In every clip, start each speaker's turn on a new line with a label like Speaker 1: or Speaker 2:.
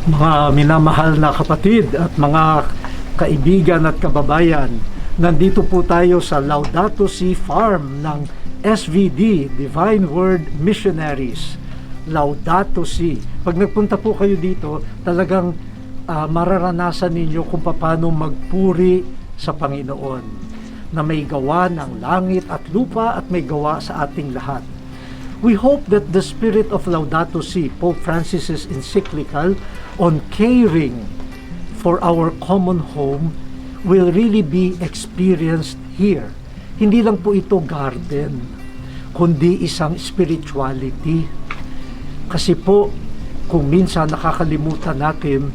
Speaker 1: Mga minamahal na kapatid at mga kaibigan at kababayan, nandito po tayo sa Laudato Si Farm ng SVD, Divine Word Missionaries. Laudato Si. Pag nagpunta po kayo dito, talagang mararanasan ninyo kung paano magpuri sa Panginoon na may gawa ng langit at lupa at may gawa sa ating lahat. We hope that the spirit of Laudato Si, Pope Francis's encyclical on caring for our common home, will really be experienced here. Hindi lang po ito garden, kundi isang spirituality. Kasi po, kung minsan nakakalimutan natin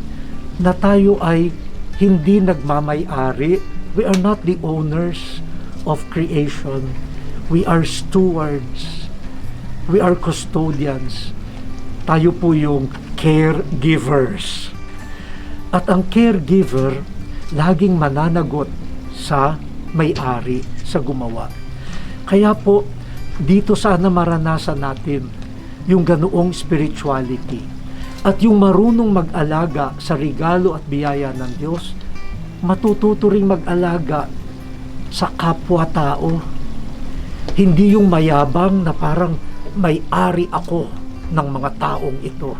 Speaker 1: na tayo ay hindi nagmamay-ari. We are not the owners of creation. We are stewards. We are custodians. Tayo po yung caregivers. At ang caregiver, laging mananagot sa may-ari, sa gumawa. Kaya po, dito sana maranasan natin yung ganoong spirituality. At yung marunong mag-alaga sa regalo at biyaya ng Diyos, matututo ring mag-alaga sa kapwa-tao. Hindi yung mayabang na parang may-ari ako ng mga taong ito.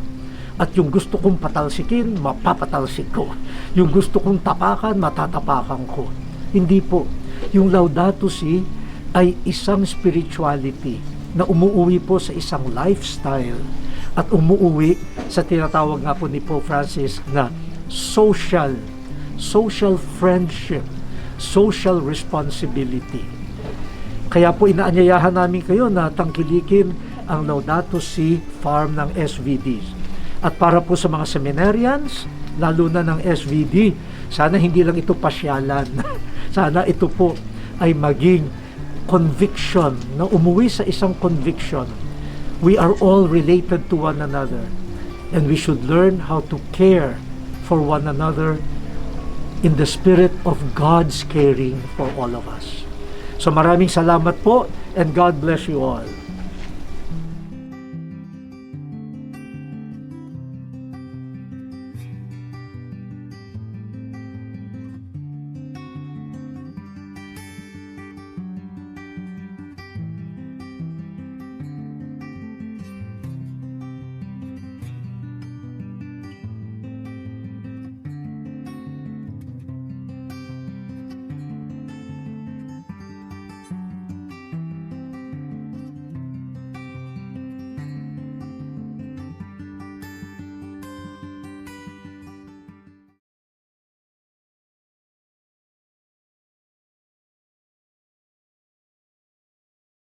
Speaker 1: At yung gusto kong patalsikin, mapapatalsik ko. Yung gusto kong tapakan, matatapakan ko. Hindi po. Yung Laudato Si ay isang spirituality na umuuwi po sa isang lifestyle at umuuwi sa tinatawag nga po ni Pope Francis na social friendship, social responsibility. Kaya po inaanyayahan namin kayo na tangkilikin ang Laudato Si Farm ng SVD. At para po sa mga seminarians, lalo na ng SVD, sana hindi lang ito pasyalan. Sana ito po ay maging conviction, na umuwi sa isang conviction. We are all related to one another, and we should learn how to care for one another in the spirit of God's caring for all of us. So maraming salamat po, and God bless you all.